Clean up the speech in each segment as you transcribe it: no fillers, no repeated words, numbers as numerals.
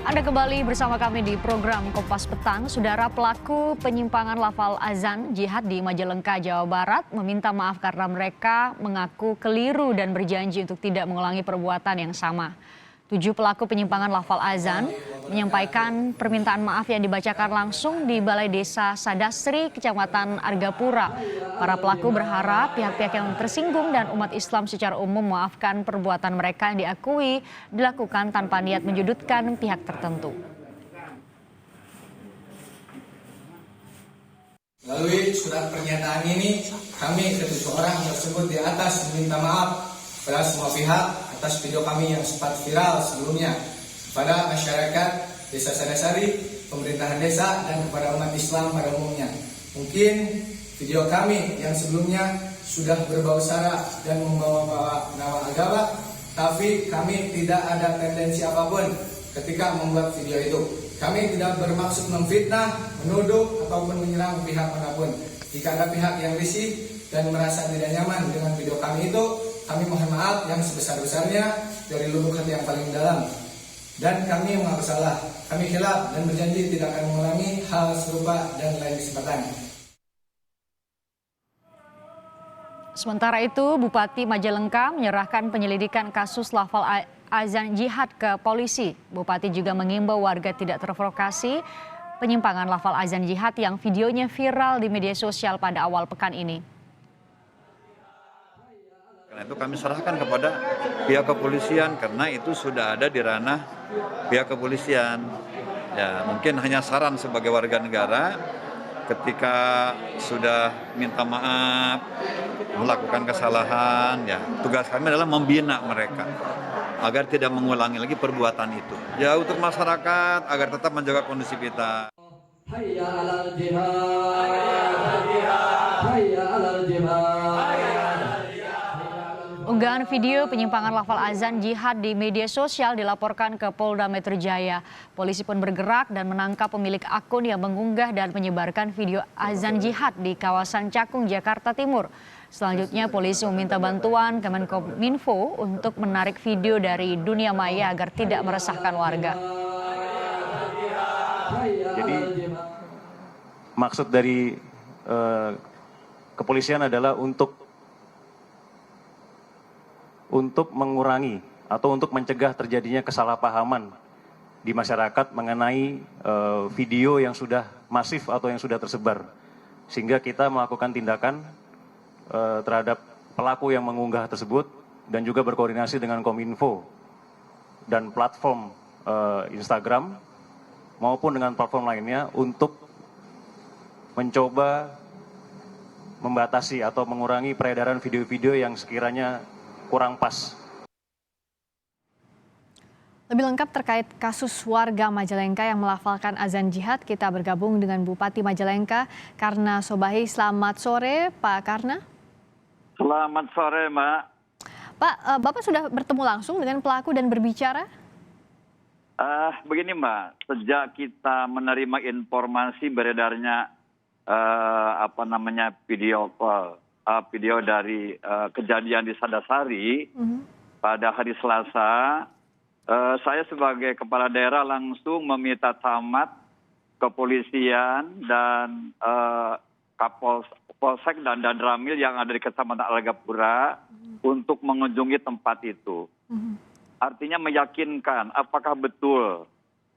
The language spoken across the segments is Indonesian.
Anda kembali bersama kami di program Kompas Petang. Saudara, pelaku penyimpangan lafal azan jihad di Majalengka, Jawa Barat meminta maaf karena mereka mengaku keliru dan berjanji untuk tidak mengulangi perbuatan yang sama. 7 pelaku penyimpangan lafal azan menyampaikan permintaan maaf yang dibacakan langsung di Balai Desa Sadasri, Kecamatan Argapura. Para pelaku berharap pihak-pihak yang tersinggung dan umat Islam secara umum memaafkan perbuatan mereka yang diakui dilakukan tanpa niat menjudutkan pihak tertentu. Melalui surat pernyataan ini, kami ketujuh orang tersebut di atas meminta maaf kepada semua pihak atas video kami yang sempat viral sebelumnya kepada masyarakat Desa Sadasari, pemerintahan desa, dan kepada umat Islam pada umumnya. Mungkin video kami yang sebelumnya sudah berbau sara dan membawa nama agama, tapi kami tidak ada tendensi apapun ketika membuat video itu. Kami tidak bermaksud memfitnah, menuduh, ataupun menyerang pihak manapun. Jika ada pihak yang risih dan merasa tidak nyaman dengan video kami itu, kami mohon maaf yang sebesar-besarnya dari lubuk hati yang paling dalam. Dan kami mengaku salah, kami khilaf dan berjanji tidak akan mengulangi hal serupa dan lain kesempatan. Sementara itu, Bupati Majalengka menyerahkan penyelidikan kasus lafal azan jihad ke polisi. Bupati juga mengimbau warga tidak terprovokasi penyimpangan lafal azan jihad yang videonya viral di media sosial pada awal pekan ini. Karena itu kami serahkan kepada pihak kepolisian karena itu sudah ada di ranah pihak kepolisian. Ya, mungkin hanya saran sebagai warga negara ketika sudah minta maaf, melakukan kesalahan, ya tugas kami adalah membina mereka agar tidak mengulangi lagi perbuatan itu. Ya untuk masyarakat agar tetap menjaga kondusivitas. Hayya 'alal jihad, hayya 'alal jihad. Unggahan video penyimpangan lafal azan jihad di media sosial dilaporkan ke Polda Metro Jaya. Polisi pun bergerak dan menangkap pemilik akun yang mengunggah dan menyebarkan video azan jihad di kawasan Cakung, Jakarta Timur. Selanjutnya polisi meminta bantuan Kemenkominfo untuk menarik video dari dunia maya agar tidak meresahkan warga. Jadi maksud dari kepolisian adalah untuk mengurangi atau untuk mencegah terjadinya kesalahpahaman di masyarakat mengenai video yang sudah masif atau yang sudah tersebar. Sehingga kita melakukan tindakan terhadap pelaku yang mengunggah tersebut dan juga berkoordinasi dengan Kominfo dan platform Instagram maupun dengan platform lainnya untuk mencoba membatasi atau mengurangi peredaran video-video yang sekiranya kurang pas. Lebih lengkap terkait kasus warga Majalengka yang melafalkan azan jihad, kita bergabung dengan Bupati Majalengka, Karna Sobahi. Selamat sore, Pak Karna. Selamat sore, Mbak. Pak, Bapak sudah bertemu langsung dengan pelaku dan berbicara? Begini, Mbak, sejak kita menerima informasi beredarnya video dari kejadian di Sadasari pada hari Selasa, saya sebagai kepala daerah langsung meminta camat, kepolisian, dan Kapolsek dan Danramil yang ada di Kecamatan Argapura untuk mengunjungi tempat itu. Artinya meyakinkan apakah betul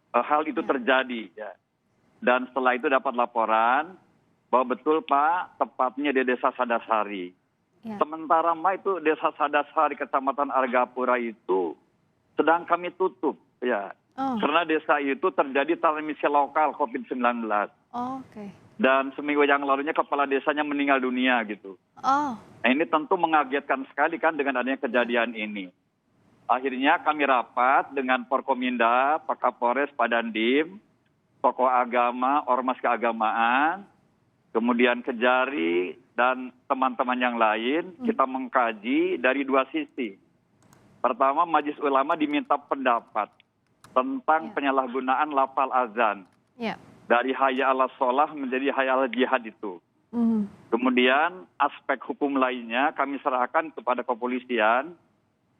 hal itu terjadi. Ya. Dan setelah itu dapat laporan bahwa betul Pak, tepatnya di Desa Sadasari. Ya. Sementara Mbak itu Desa Sadasari Kecamatan Argapura itu sedang kami tutup. Ya. Karena desa itu terjadi transmisi lokal COVID-19. Oke. Dan seminggu yang lalunya kepala desanya meninggal dunia gitu. Nah, ini tentu mengagetkan sekali kan dengan adanya kejadian ini. Akhirnya kami rapat dengan Porkominda, Pak Kapolres, Pak Dandim, tokoh agama, ormas keagamaan, kemudian Kejari, dan teman-teman yang lain. Kita mengkaji dari dua sisi. Pertama, Majelis Ulama diminta pendapat tentang penyalahgunaan lafal azan. Dari hayya 'alas sholah menjadi hayya 'alal jihad itu. Kemudian aspek hukum lainnya kami serahkan kepada kepolisian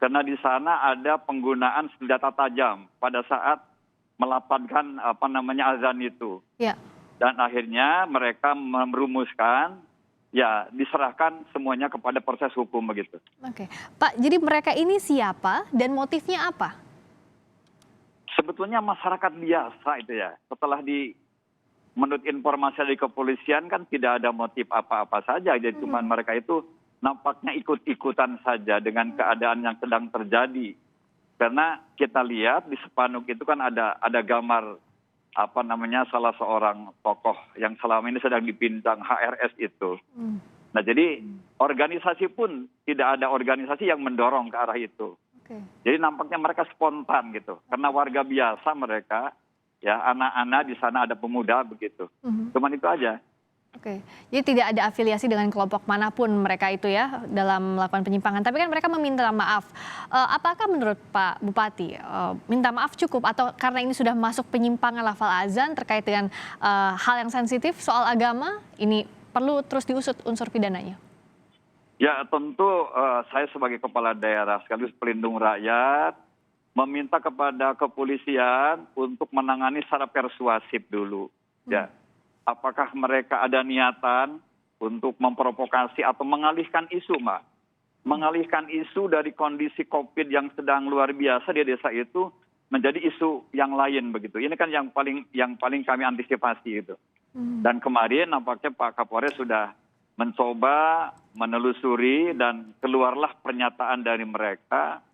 karena di sana ada penggunaan senjata tajam pada saat melafalkan azan itu. Ya. Dan akhirnya mereka merumuskan, ya diserahkan semuanya kepada proses hukum begitu. Oke, Pak, jadi mereka ini siapa dan motifnya apa? Sebetulnya masyarakat biasa itu ya. Setelah menurut informasi dari kepolisian kan tidak ada motif apa-apa saja. Jadi cuma mereka itu nampaknya ikut-ikutan saja dengan keadaan yang sedang terjadi. Karena kita lihat di spanduk itu kan ada gambar salah seorang tokoh yang selama ini sedang dipinang HRS itu. Nah jadi organisasi pun tidak ada organisasi yang mendorong ke arah itu. Jadi nampaknya mereka spontan gitu, karena warga biasa mereka, ya anak-anak di sana ada pemuda begitu. Cuman itu aja. Oke, jadi tidak ada afiliasi dengan kelompok manapun mereka itu ya dalam melakukan penyimpangan. Tapi kan mereka meminta maaf. Apakah menurut Pak Bupati minta maaf cukup atau karena ini sudah masuk penyimpangan lafal azan terkait dengan hal yang sensitif soal agama, ini perlu terus diusut unsur pidananya? Ya tentu saya sebagai kepala daerah sekaligus pelindung rakyat meminta kepada kepolisian untuk menangani secara persuasif dulu. Ya, apakah mereka ada niatan untuk memprovokasi atau mengalihkan isu, Mbak? Mengalihkan isu dari kondisi COVID yang sedang luar biasa di desa itu menjadi isu yang lain begitu. Ini kan yang paling kami antisipasi itu. Dan kemarin nampaknya Pak Kapolres sudah mencoba menelusuri dan keluarlah pernyataan dari mereka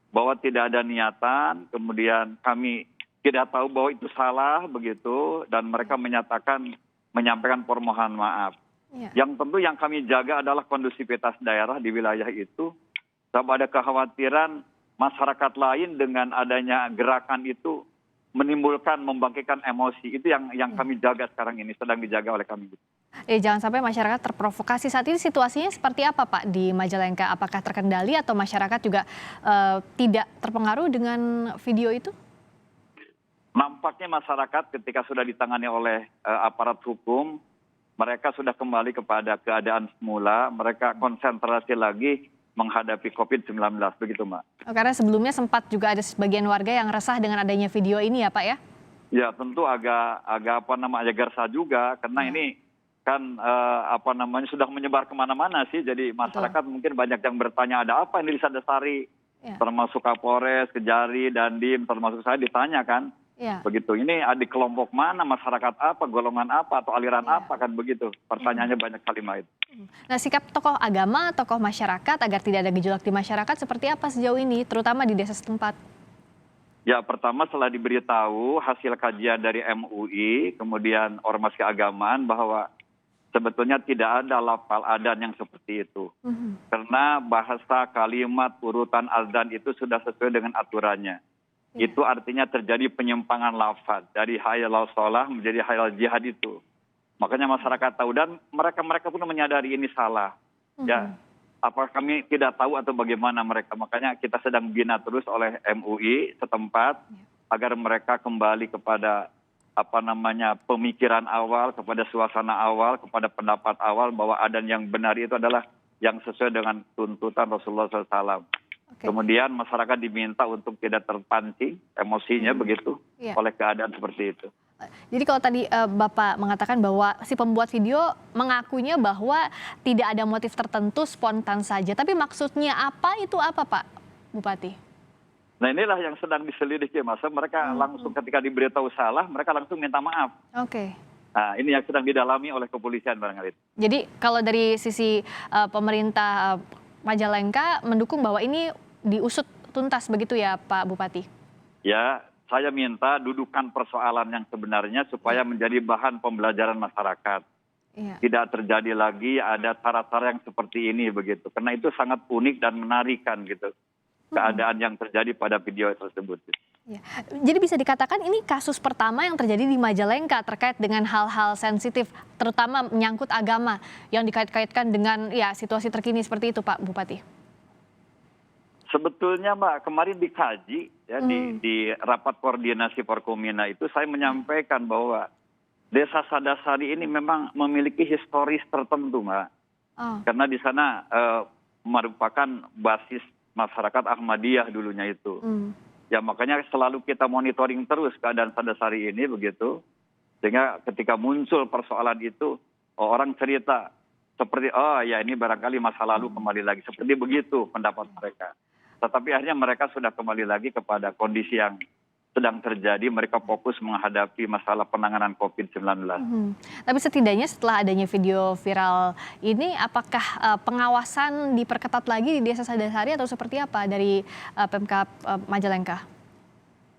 bahwa tidak ada niatan, kemudian kami tidak tahu bahwa itu salah begitu, dan mereka menyampaikan permohonan maaf. Ya. Yang tentu yang kami jaga adalah kondusivitas daerah di wilayah itu. Sebab ada kekhawatiran masyarakat lain dengan adanya gerakan itu menimbulkan, membangkitkan emosi. Itu yang kami jaga sekarang ini, sedang dijaga oleh kami. Jangan sampai masyarakat terprovokasi. Saat ini situasinya seperti apa Pak di Majalengka? Apakah terkendali atau masyarakat juga tidak terpengaruh dengan video itu? Nampaknya masyarakat ketika sudah ditangani oleh aparat hukum, mereka sudah kembali kepada keadaan semula, mereka konsentrasi lagi menghadapi COVID-19, begitu Mbak. Karena sebelumnya sempat juga ada sebagian warga yang resah dengan adanya video ini ya Pak ya? Ya tentu agak gersah juga, karena ini kan sudah menyebar kemana-mana sih, jadi masyarakat mungkin banyak yang bertanya ada apa ini di Sadasari, termasuk Kapolres, Kejari, Dandim, termasuk saya ditanya kan, begitu. Ini di kelompok mana, masyarakat apa, golongan apa, atau aliran apa kan begitu, pertanyaannya banyak kali itu. Nah sikap tokoh agama, tokoh masyarakat agar tidak ada gejolak di masyarakat seperti apa sejauh ini, terutama di desa setempat? Ya pertama setelah diberitahu hasil kajian dari MUI, kemudian Ormas Keagamaan bahwa sebetulnya tidak ada lafal adzan yang seperti itu. Karena bahasa, kalimat, urutan azan itu sudah sesuai dengan aturannya. Itu artinya terjadi penyimpangan lafaz dari hayal sholah menjadi hayal jihad itu. Makanya masyarakat tahu dan mereka pun menyadari ini salah. Ya, apa kami tidak tahu atau bagaimana mereka. Makanya kita sedang bina terus oleh MUI setempat agar mereka kembali kepada pemikiran awal, kepada suasana awal, kepada pendapat awal bahwa adzan yang benar itu adalah yang sesuai dengan tuntutan Rasulullah SAW. Kemudian masyarakat diminta untuk tidak terpancing emosinya begitu oleh keadaan seperti itu. Jadi kalau tadi Bapak mengatakan bahwa si pembuat video mengakunya bahwa tidak ada motif tertentu, spontan saja. Tapi maksudnya apa itu apa Pak Bupati? Nah inilah yang sedang diselidiki, masa mereka langsung ketika diberitahu salah, mereka langsung minta maaf. Nah ini yang sedang didalami oleh kepolisian barangkali. Jadi kalau dari sisi pemerintah Majalengka mendukung bahwa ini diusut tuntas begitu ya Pak Bupati? Ya, saya minta dudukan persoalan yang sebenarnya supaya menjadi bahan pembelajaran masyarakat. Tidak terjadi lagi ada cara-cara yang seperti ini begitu, karena itu sangat unik dan menarikan gitu. Keadaan yang terjadi pada video tersebut. Jadi bisa dikatakan ini kasus pertama yang terjadi di Majalengka terkait dengan hal-hal sensitif, terutama menyangkut agama yang dikait-kaitkan dengan situasi terkini seperti itu Pak Bupati. Sebetulnya Mbak, kemarin dikaji ya di rapat koordinasi Forkomina itu saya menyampaikan bahwa Desa Sadasari ini memang memiliki historis tertentu Mbak. Karena di sana merupakan basis masyarakat Ahmadiyah dulunya itu. Ya makanya selalu kita monitoring terus keadaan Sadasari ini begitu. Sehingga ketika muncul persoalan itu, orang cerita seperti, oh ya ini barangkali masa lalu kembali lagi. Seperti begitu pendapat mereka. Tetapi akhirnya mereka sudah kembali lagi kepada kondisi yang sedang terjadi, mereka fokus menghadapi masalah penanganan COVID-19. Tapi setidaknya setelah adanya video viral ini, apakah pengawasan diperketat lagi di Desa Sadasari atau seperti apa dari Pemkab Majalengka?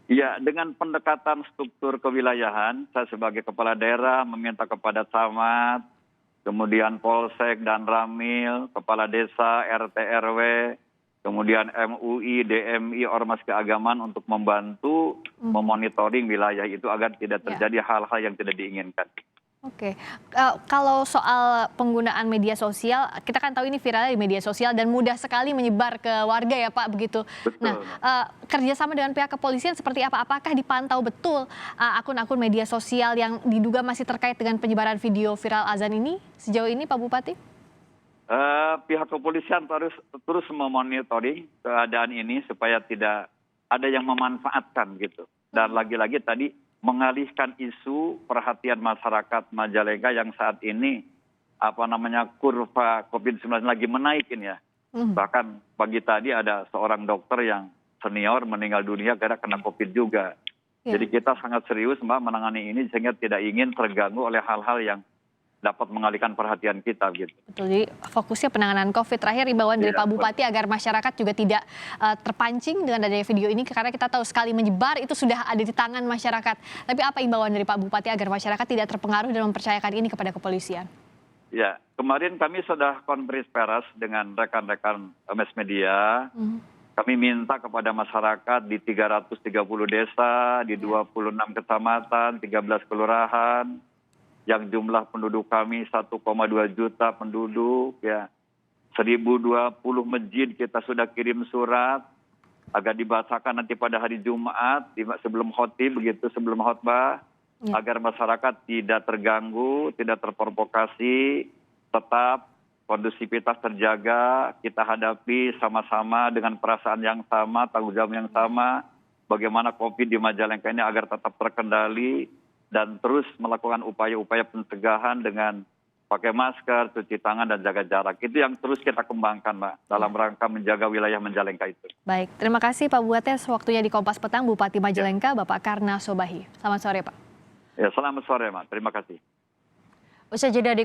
Ya, dengan pendekatan struktur kewilayahan, saya sebagai kepala daerah meminta kepada camat, kemudian Polsek dan Ramil, kepala desa, RT RW, kemudian MUI, DMI, Ormas Keagamaan untuk membantu memonitoring wilayah itu agar tidak terjadi hal-hal yang tidak diinginkan. Oke, kalau soal penggunaan media sosial, kita kan tahu ini viralnya di media sosial dan mudah sekali menyebar ke warga ya Pak, begitu. Betul. Nah, kerjasama dengan pihak kepolisian seperti apa? Apakah dipantau betul akun-akun media sosial yang diduga masih terkait dengan penyebaran video viral azan ini sejauh ini Pak Bupati? Pihak kepolisian terus memonitoring keadaan ini supaya tidak ada yang memanfaatkan gitu. Dan lagi-lagi tadi mengalihkan isu perhatian masyarakat Majalengka yang saat ini kurva COVID-19 lagi menaikin ya. Bahkan pagi tadi ada seorang dokter yang senior meninggal dunia karena kena COVID juga. Jadi kita sangat serius Mbak menangani ini sehingga tidak ingin terganggu oleh hal-hal yang dapat mengalihkan perhatian kita gitu. Betul, jadi fokusnya penanganan COVID. Terakhir imbauan dari Pak Bupati agar masyarakat juga tidak terpancing dengan adanya video ini karena kita tahu sekali menyebar itu sudah ada di tangan masyarakat. Tapi apa imbauan dari Pak Bupati agar masyarakat tidak terpengaruh dan mempercayakan ini kepada kepolisian? Ya, kemarin kami sudah konferensi pers dengan rekan-rekan mass media. Kami minta kepada masyarakat di 330 desa, di 26 kecamatan, 13 kelurahan, yang jumlah penduduk kami 1,2 juta penduduk, ya 1020 masjid kita sudah kirim surat agar dibacakan nanti pada hari Jumat sebelum khotib begitu, sebelum khotbah, agar masyarakat tidak terganggu, tidak terprovokasi, tetap kondusivitas terjaga, kita hadapi sama-sama dengan perasaan yang sama, tanggung jawab yang sama, bagaimana COVID di Majalengka ini agar tetap terkendali, dan terus melakukan upaya-upaya pencegahan dengan pakai masker, cuci tangan, dan jaga jarak. Itu yang terus kita kembangkan, Mbak, dalam rangka menjaga wilayah Majalengka itu. Baik, terima kasih Pak Bupati waktunya di Kompas Petang, Bupati Majalengka, Bapak Karna Sobahi. Selamat sore, Pak. Ya, selamat sore, Mbak. Terima kasih. Usai jeda di